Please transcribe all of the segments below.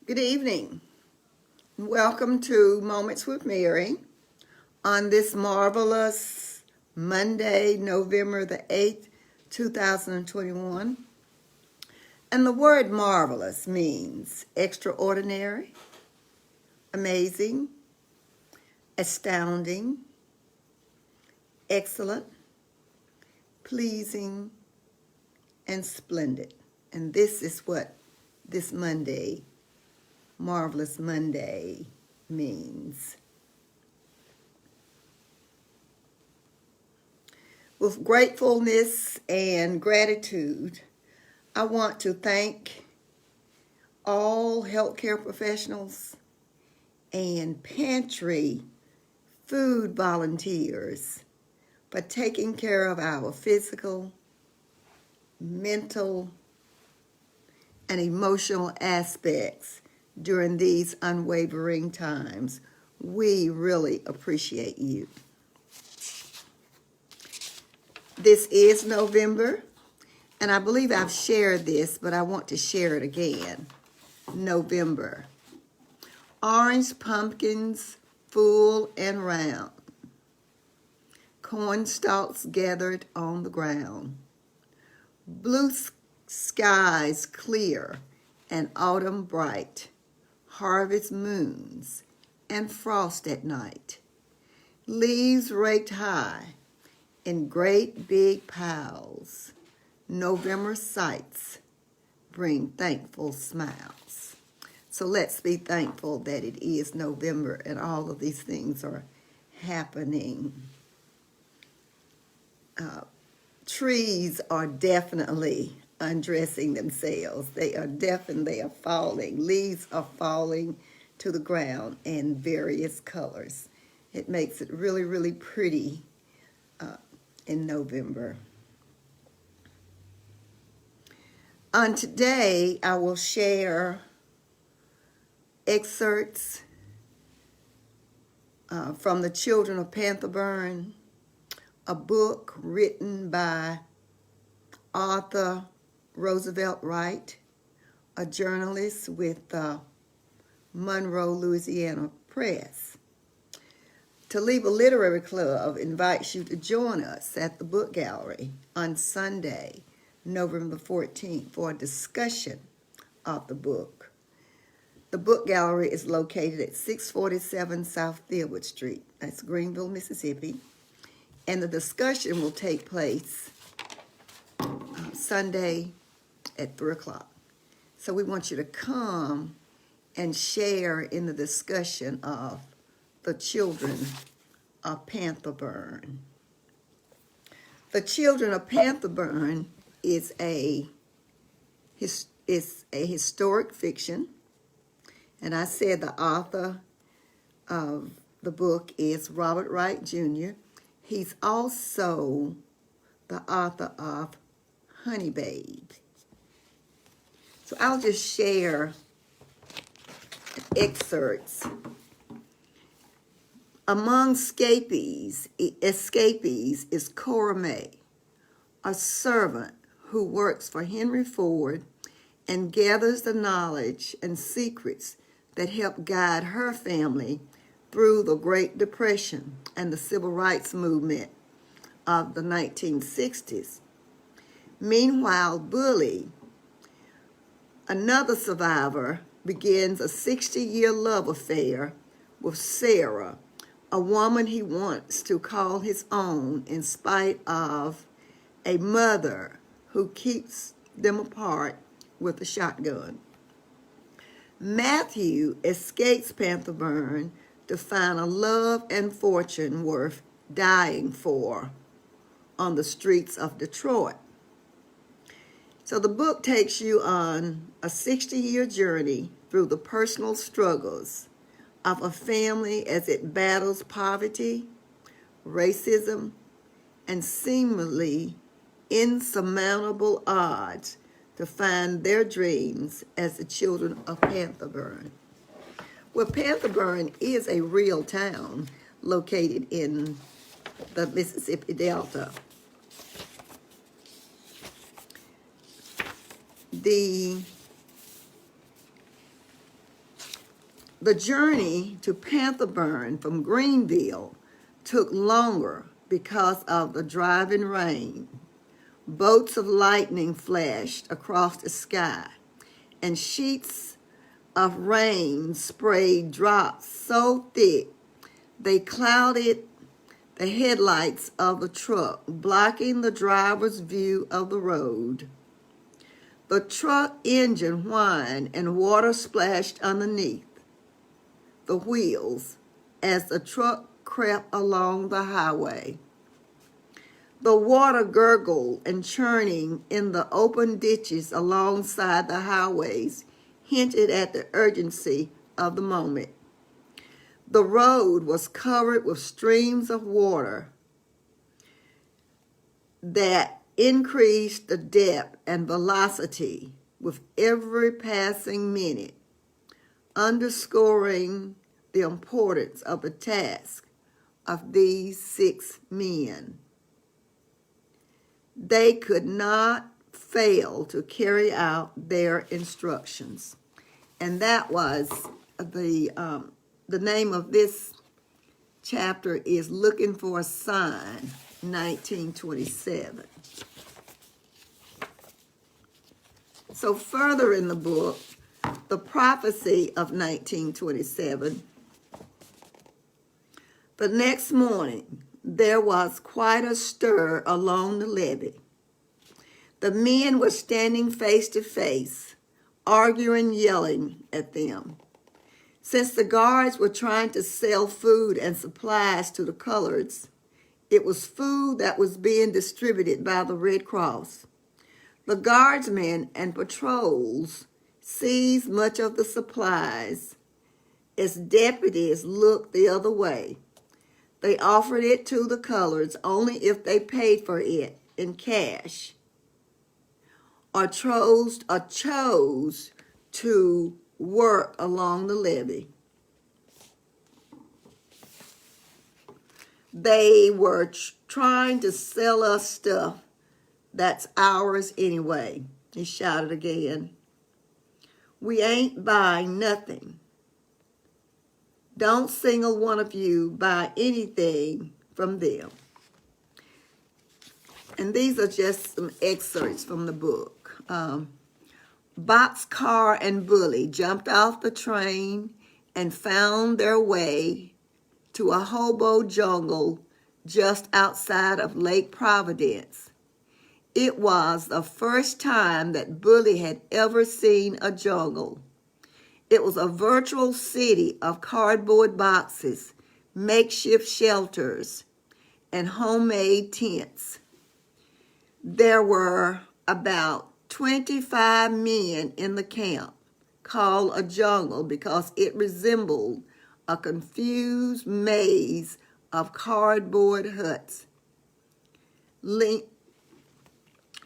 Good evening. Welcome to Moments with Mary on this marvelous Monday, November the 8th, 2021. And the word marvelous means extraordinary, amazing, astounding, excellent, pleasing, and splendid. And this is what this Monday, Marvelous Monday, means. With gratefulness and gratitude, I want to thank all healthcare professionals and pantry food volunteers for taking care of our physical, mental, and emotional aspects during these unwavering times. We really appreciate you. This is November, and I believe I've shared this, but I want to share it again. November. Orange pumpkins, full and round. Corn stalks gathered on the ground. Blue skies clear and autumn bright. Harvest moons and frost at night. Leaves raked high in great big piles. November sights bring thankful smiles. So let's be thankful that it is November and all of these things are happening. Trees are definitely undressing themselves. They are falling. Leaves are falling to the ground in various colors. It makes it really, really pretty in November. On today, I will share excerpts from The Children of Panther, a book written by Arthur Roosevelt Wright, a journalist with Monroe, Louisiana Press. Toledo Literary Club invites you to join us at the book gallery on Sunday, November 14th, for a discussion of the book. The book gallery is located at 647 South Thilwood Street. That's Greenville, Mississippi. And the discussion will take place Sunday at 3 o'clock. So we want you to come and share in the discussion of The Children of Panther. The Children of Panther is a historic fiction. And I said the author of the book is Robert Wright Jr. He's also the author of Honey Babe. So I'll just share excerpts. Among escapees is Cora May, a servant who works for Henry Ford and gathers the knowledge and secrets that help guide her family through the Great Depression and the Civil Rights Movement of the 1960s. Meanwhile, Bully, another survivor, begins a 60-year love affair with Sarah, a woman he wants to call his own in spite of a mother who keeps them apart with a shotgun. Matthew escapes Panther to find a love and fortune worth dying for on the streets of Detroit. So the book takes you on a 60-year journey through the personal struggles of a family as it battles poverty, racism, and seemingly insurmountable odds to find their dreams as the children of Panther. Well, Panther is a real town located in the Mississippi Delta. The The journey to Pantherburn from Greenville took longer because of the driving rain. Bolts of lightning flashed across the sky, and sheets of rain sprayed drops so thick they clouded the headlights of the truck, blocking the driver's view of the road. The truck engine whined and water splashed underneath the wheels as the truck crept along the highway. The water gurgled and churning in the open ditches alongside the highways hinted at the urgency of the moment. The road was covered with streams of water that increased the depth and velocity with every passing minute, underscoring the importance of the task of these 6 men. They could not fail to carry out their instructions. And that was the name of this chapter is Looking for a Sign, 1927. So further in the book, The Prophecy of 1927, the next morning, there was quite a stir along the levee. The men were standing face to face, arguing, yelling at them. Since the guards were trying to sell food and supplies to the coloreds, it was food that was being distributed by the Red Cross. The guardsmen and patrols seized much of the supplies as deputies looked the other way. They offered it to the coloreds only if they paid for it in cash or chose to work along the levee. They were trying to sell us stuff that's ours anyway, he shouted again. We ain't buying nothing. Don't single one of you buy anything from them. And these are just some excerpts from the book. Boxcar and Bully jumped off the train and found their way to a hobo jungle just outside of Lake Providence. It was the first time that Bully had ever seen a jungle. It was a virtual city of cardboard boxes, makeshift shelters, and homemade tents. There were about 25 men in the camp, called a jungle because it resembled a confused maze of cardboard huts,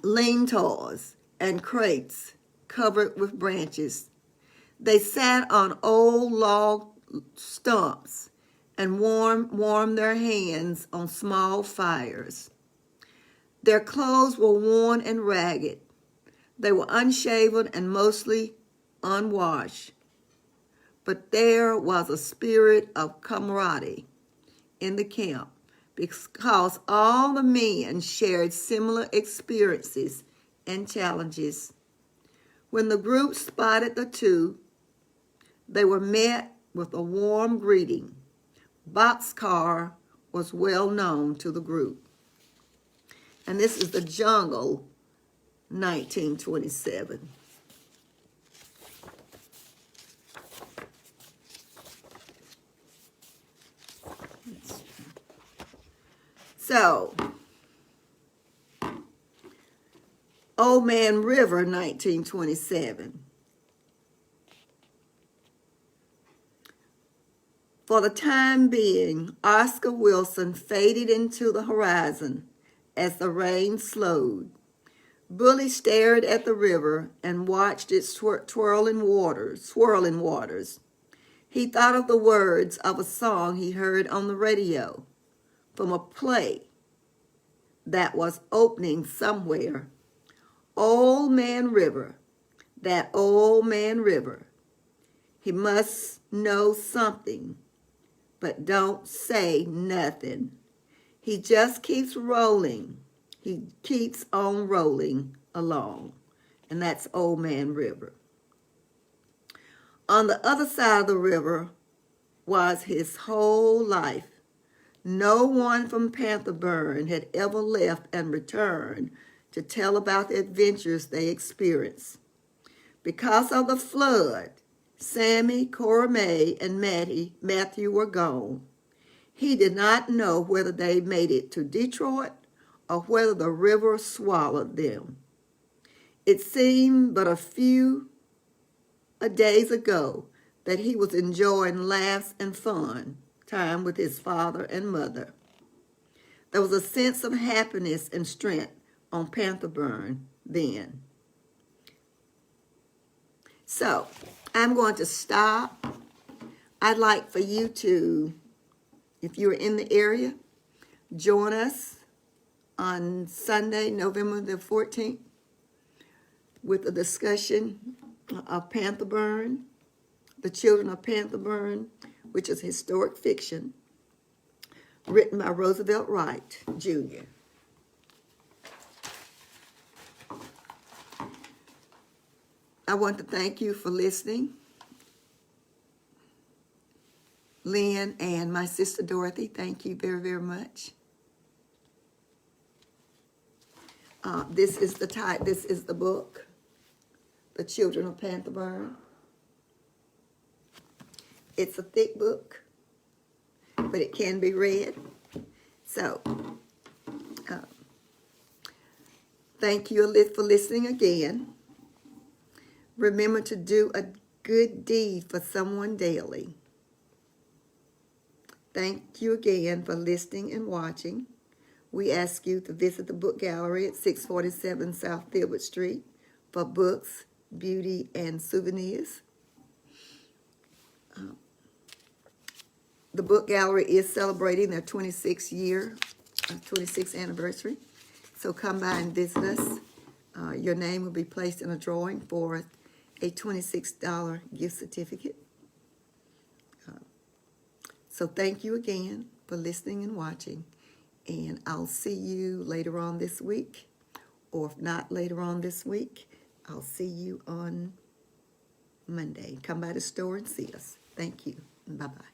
lean-tos, and crates covered with branches. They sat on old log stumps and warmed their hands on small fires. Their clothes were worn and ragged. They were unshaven and mostly unwashed. But there was a spirit of camaraderie in the camp because all the men shared similar experiences and challenges. When the group spotted the two, they were met with a warm greeting. Boxcar was well known to the group. And this is The Jungle, 1927. So, Old Man River, 1927. For the time being, Oscar Wilson faded into the horizon as the rain slowed. Bully stared at the river and watched its swirling waters. He thought of the words of a song he heard on the radio from a play that was opening somewhere. Old Man River, that old man river. He must know something, but don't say nothing. He just keeps rolling. He keeps on rolling along. And that's Old Man River. On the other side of the river was his whole life. No one from Pantherburn had ever left and returned to tell about the adventures they experienced. Because of the flood, Sammy, Cora Mae, and Matthew were gone. He did not know whether they made it to Detroit or whether the river swallowed them. It seemed but a few days ago that he was enjoying laughs and fun time with his father and mother. There was a sense of happiness and strength on Pantherburn then. So, I'm going to stop. I'd like for you to, if you're in the area, join us on Sunday, November the 14th, with a discussion of Pantherburn, The Children of Pantherburn, which is historic fiction, written by Roosevelt Wright, Jr. I want to thank you for listening. Lynn and my sister Dorothy, thank you very, very much. This is the book, The Children of Pantherburn. It's a thick book, but it can be read. So, thank you for listening again. Remember to do a good deed for someone daily. Thank you again for listening and watching. We ask you to visit the book gallery at 647 South Filbert Street for books, beauty, and souvenirs. The book gallery is celebrating their 26th anniversary. So come by and visit us. Your name will be placed in a drawing for a $26 gift certificate. So thank you again for listening and watching. And I'll see you later on this week. Or if not later on this week, I'll see you on Monday. Come by the store and see us. Thank you. Bye-bye.